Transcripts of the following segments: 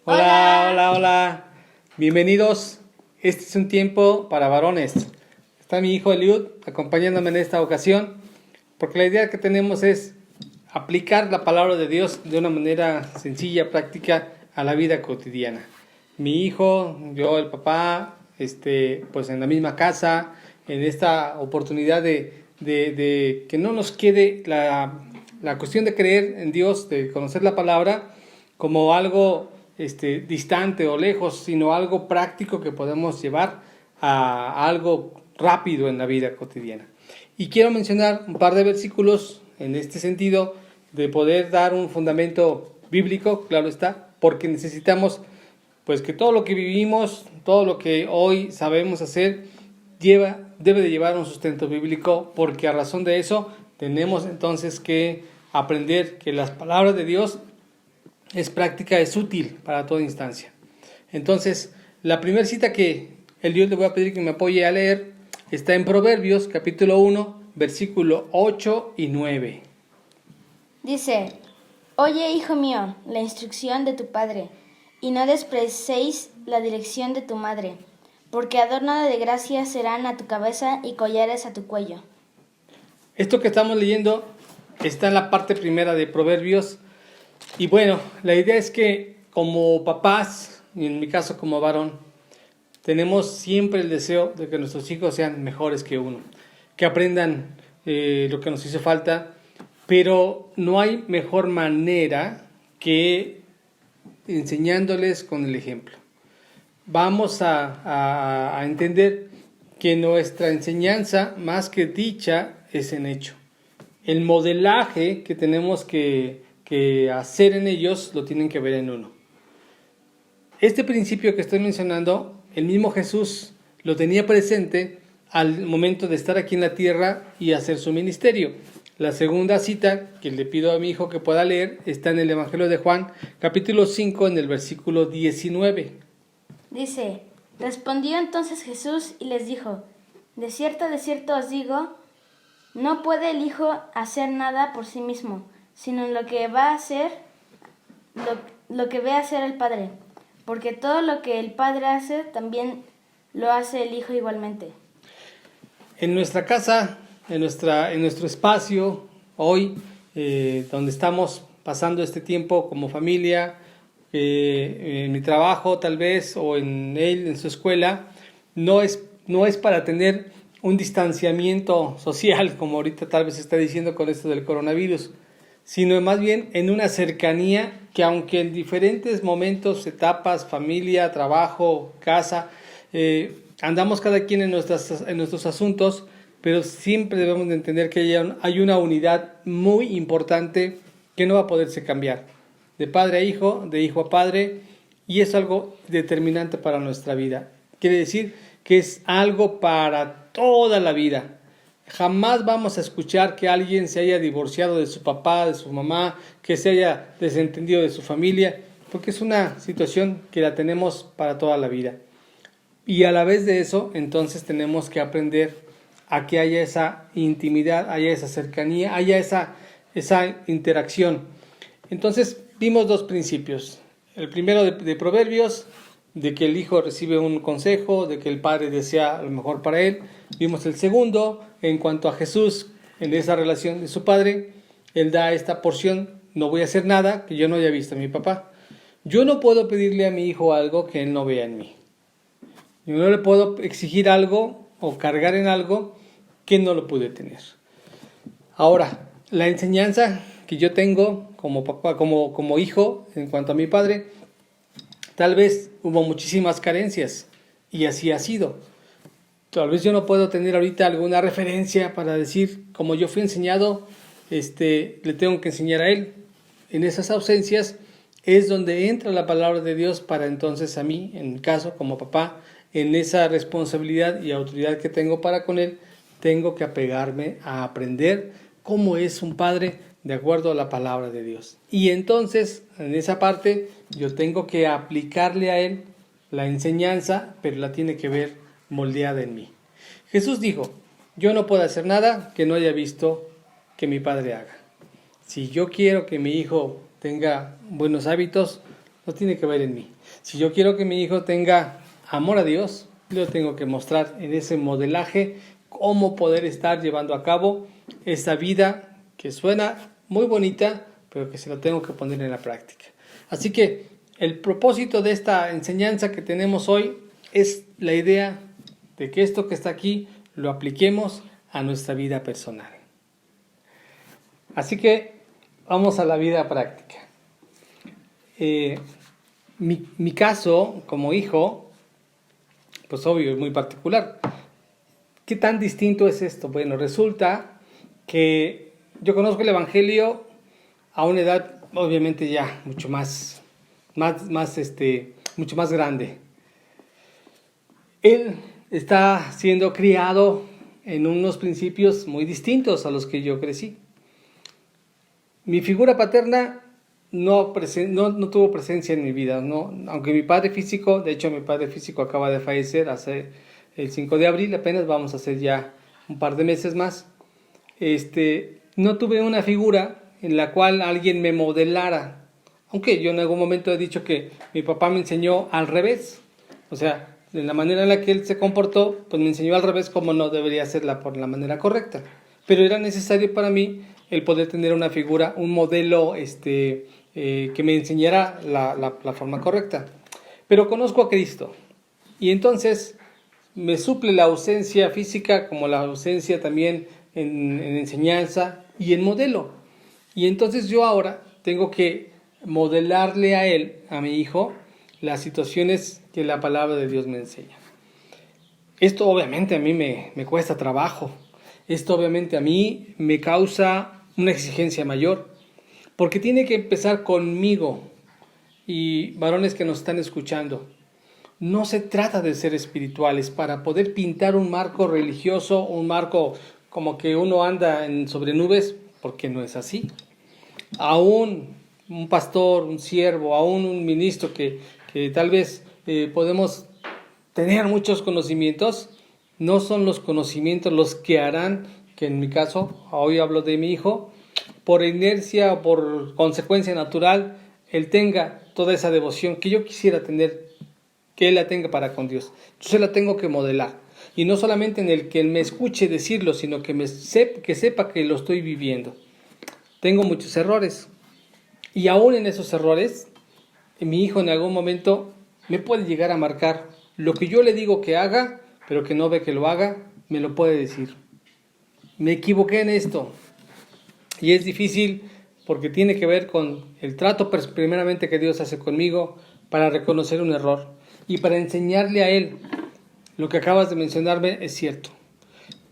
Hola, Hola. hola, hola. Bienvenidos. Este es un tiempo para varones. Está mi hijo Eliud acompañándome en esta ocasión, porque la idea que tenemos es aplicar la palabra de Dios de una manera sencilla, práctica a la vida cotidiana. Mi hijo, yo, el papá, pues en la misma casa, en esta oportunidad de que no nos quede la cuestión de creer en Dios, de conocer la palabra como algo distante o lejos, sino algo práctico que podemos llevar a algo rápido en la vida cotidiana. Y quiero mencionar un par de versículos en este sentido de poder dar un fundamento bíblico, claro está, porque necesitamos pues que todo lo que vivimos, todo lo que hoy sabemos hacer, debe de llevar un sustento bíblico, porque a razón de eso tenemos entonces que aprender que las palabras de Dios es práctica, es útil para toda instancia. Entonces, la primera cita que el Dios le voy a pedir que me apoye a leer está en Proverbios, capítulo 1, versículo 8 y 9. Dice: Oye, hijo mío, la instrucción de tu padre, y no despreciéis la dirección de tu madre, porque adorno de gracia serán a tu cabeza y collares a tu cuello. Esto que estamos leyendo está en la parte primera de Proverbios. Y bueno, la idea es que como papás, y en mi caso como varón, tenemos siempre el deseo de que nuestros hijos sean mejores que uno, que aprendan lo que nos hizo falta, pero no hay mejor manera que enseñándoles con el ejemplo. Vamos a entender que nuestra enseñanza, más que dicha, es en hecho. El modelaje que tenemos que hacer en ellos lo tienen que ver en uno. Este principio que estoy mencionando, el mismo Jesús lo tenía presente al momento de estar aquí en la tierra y hacer su ministerio. La segunda cita que le pido a mi hijo que pueda leer está en el Evangelio de Juan, capítulo 5, en el versículo 19. Dice: Respondió entonces Jesús y les dijo: de cierto os digo, no puede el Hijo hacer nada por sí mismo, sino lo que va a hacer, lo que ve hacer el Padre, porque todo lo que el Padre hace, también lo hace el Hijo igualmente. En nuestra casa, en nuestro espacio, hoy, donde estamos pasando este tiempo como familia, en mi trabajo tal vez, o en él, en su escuela, no es para tener un distanciamiento social, como ahorita tal vez se está diciendo con esto del coronavirus, sino más bien en una cercanía que, aunque en diferentes momentos, etapas, familia, trabajo, casa, andamos cada quien en nuestros asuntos, pero siempre debemos de entender que hay una unidad muy importante que no va a poderse cambiar, de padre a hijo, de hijo a padre, y es algo determinante para nuestra vida. Quiere decir que es algo para toda la vida. Jamás vamos a escuchar que alguien se haya divorciado de su papá, de su mamá, que se haya desentendido de su familia, porque es una situación que la tenemos para toda la vida. Y a la vez de eso, entonces tenemos que aprender a que haya esa intimidad, haya esa cercanía, haya esa interacción. Entonces, vimos dos principios. El primero de Proverbios, de que el hijo recibe un consejo, de que el padre desea lo mejor para él. Vimos el segundo, en cuanto a Jesús, en esa relación de su padre, él da esta porción: no voy a hacer nada que yo no haya visto en mi papá. Yo no puedo pedirle a mi hijo algo que él no vea en mí. Yo no le puedo exigir algo o cargar en algo que no lo pude tener. Ahora, la enseñanza que yo tengo como papá, como hijo, en cuanto a mi padre, tal vez hubo muchísimas carencias y así ha sido. Tal vez yo no puedo tener ahorita alguna referencia para decir, como yo fui enseñado, le tengo que enseñar a él. En esas ausencias es donde entra la palabra de Dios para entonces a mí, en mi caso como papá, en esa responsabilidad y autoridad que tengo para con él, tengo que apegarme a aprender cómo es un padre de acuerdo a la palabra de Dios. Y entonces, en esa parte, yo tengo que aplicarle a él la enseñanza, pero la tiene que ver moldeada en mí. Jesús dijo: yo no puedo hacer nada que no haya visto que mi padre haga. Si yo quiero que mi hijo tenga buenos hábitos, no tiene que ver en mí. Si yo quiero que mi hijo tenga amor a Dios, yo tengo que mostrar en ese modelaje cómo poder estar llevando a cabo esta vida que suena muy bonita, pero que se lo tengo que poner en la práctica. Así que el propósito de esta enseñanza que tenemos hoy es la idea de que esto que está aquí lo apliquemos a nuestra vida personal. Así que vamos a la vida práctica. Mi caso como hijo, pues obvio, es muy particular. ¿Qué tan distinto es esto? Bueno, resulta que yo conozco el Evangelio a una edad, obviamente ya mucho más grande. Él está siendo criado en unos principios muy distintos a los que yo crecí. Mi figura paterna no tuvo presencia en mi vida, no, aunque mi padre físico acaba de fallecer hace el 5 de abril, apenas vamos a hacer ya un par de meses más. No tuve una figura en la cual alguien me modelara, aunque yo en algún momento he dicho que mi papá me enseñó al revés, o sea, de la manera en la que él se comportó, pues me enseñó al revés como no debería hacerla por la manera correcta, pero era necesario para mí el poder tener una figura, un modelo que me enseñara la forma correcta. Pero conozco a Cristo y entonces me suple la ausencia física como la ausencia también en enseñanza y en modelo. Y entonces yo ahora tengo que modelarle a él, a mi hijo, las situaciones que la palabra de Dios me enseña. Esto obviamente a mí me cuesta trabajo. Esto obviamente a mí me causa una exigencia mayor, porque tiene que empezar conmigo. Y varones que nos están escuchando, no se trata de ser espirituales para poder pintar un marco religioso, un marco como que uno anda sobre nubes, porque no es así. Aún un pastor, un siervo, aún un ministro que tal vez podemos tener muchos conocimientos, no son los conocimientos los que harán que en mi caso, hoy hablo de mi hijo, por inercia o por consecuencia natural, él tenga toda esa devoción que yo quisiera tener, que él la tenga para con Dios. Entonces la tengo que modelar. Y no solamente en el que él me escuche decirlo, sino que sepa que lo estoy viviendo. Tengo muchos errores. Y aún en esos errores, mi hijo en algún momento me puede llegar a marcar. Lo que yo le digo que haga, pero que no ve que lo haga, me lo puede decir. Me equivoqué en esto. Y es difícil porque tiene que ver con el trato primeramente que Dios hace conmigo para reconocer un error y para enseñarle a él. Lo que acabas de mencionarme es cierto.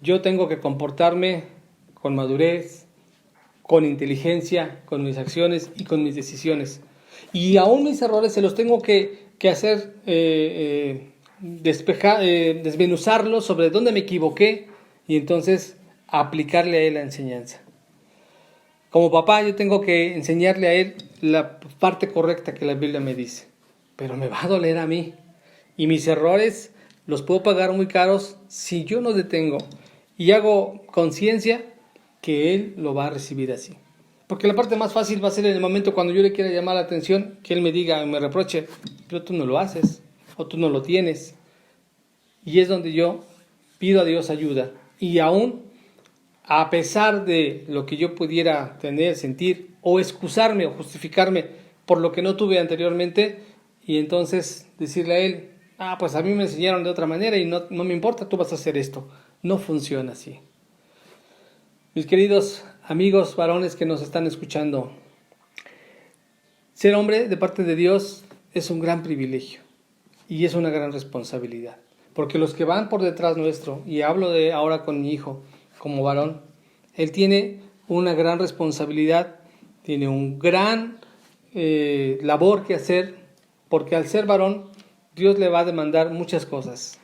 Yo tengo que comportarme con madurez, con inteligencia, con mis acciones y con mis decisiones. Y aún mis errores se los tengo que hacer desmenuzarlos sobre dónde me equivoqué y entonces aplicarle a él la enseñanza. Como papá yo tengo que enseñarle a él la parte correcta que la Biblia me dice, pero me va a doler a mí y mis errores los puedo pagar muy caros si yo no detengo y hago conciencia que él lo va a recibir así. Porque la parte más fácil va a ser en el momento cuando yo le quiera llamar la atención, que él me diga, me reproche, pero tú no lo haces o tú no lo tienes. Y es donde yo pido a Dios ayuda y aún a pesar de lo que yo pudiera tener, sentir, o excusarme o justificarme por lo que no tuve anteriormente, y entonces decirle a él, pues a mí me enseñaron de otra manera y no me importa, tú vas a hacer esto. No funciona así. Mis queridos amigos varones que nos están escuchando, ser hombre de parte de Dios es un gran privilegio y es una gran responsabilidad, porque los que van por detrás nuestro, y hablo de ahora con mi hijo, como varón, él tiene una gran responsabilidad, tiene un gran labor que hacer, porque al ser varón, Dios le va a demandar muchas cosas,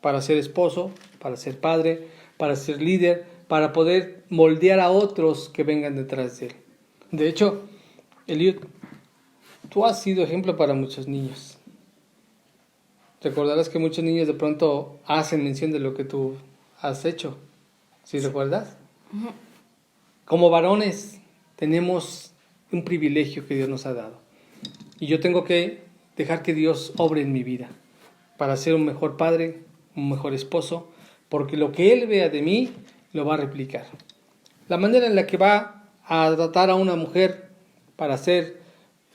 para ser esposo, para ser padre, para ser líder, para poder moldear a otros que vengan detrás de él. De hecho, Eliud, tú has sido ejemplo para muchos niños. Recordarás que muchos niños de pronto hacen mención de lo que tú has hecho. ¿Sí recuerdas? Uh-huh. Como varones tenemos un privilegio que Dios nos ha dado. y yo tengo que dejar que Dios obre en mi vida para ser un mejor padre, un mejor esposo, porque lo que Él vea de mí lo va a replicar. La manera en la que va a tratar a una mujer para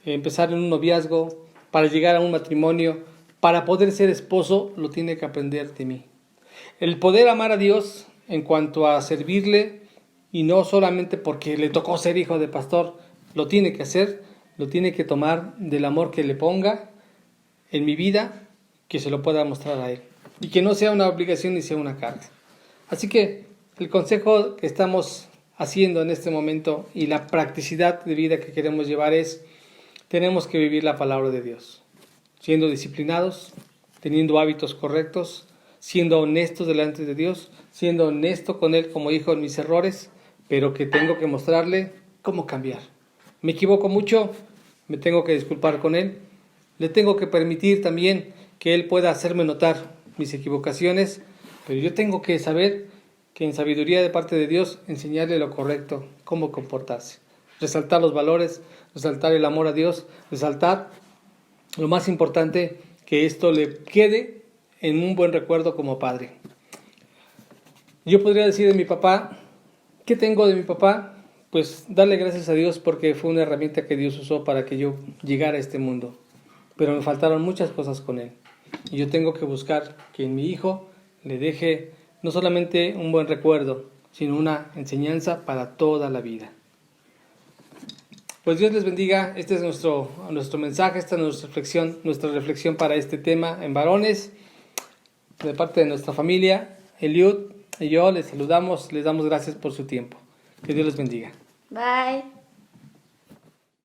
empezar en un noviazgo, para llegar a un matrimonio, para poder ser esposo, lo tiene que aprender de mí. El poder amar a Dios en cuanto a servirle, y no solamente porque le tocó ser hijo de pastor, lo tiene que hacer, lo tiene que tomar del amor que le ponga en mi vida, que se lo pueda mostrar a Él. Y que no sea una obligación ni sea una carga. Así que el consejo que estamos haciendo en este momento y la practicidad de vida que queremos llevar es, tenemos que vivir la palabra de Dios, siendo disciplinados, teniendo hábitos correctos, siendo honestos delante de Dios, siendo honesto con Él como hijo en mis errores, pero que tengo que mostrarle cómo cambiar. Me equivoco mucho, me tengo que disculpar con Él, le tengo que permitir también que Él pueda hacerme notar mis equivocaciones, pero yo tengo que saber que en sabiduría de parte de Dios enseñarle lo correcto, cómo comportarse, resaltar los valores, resaltar el amor a Dios, resaltar lo más importante, que esto le quede en un buen recuerdo como padre. Yo podría decir de mi papá, ¿qué tengo de mi papá? Pues darle gracias a Dios porque fue una herramienta que Dios usó para que yo llegara a este mundo, pero me faltaron muchas cosas con él. Y yo tengo que buscar que en mi hijo le deje no solamente un buen recuerdo, sino una enseñanza para toda la vida. Pues Dios les bendiga. Este es nuestro mensaje, esta es nuestra reflexión para este tema en varones. De parte de nuestra familia, Eliud y yo les saludamos, les damos gracias por su tiempo. Que Dios les bendiga. Bye.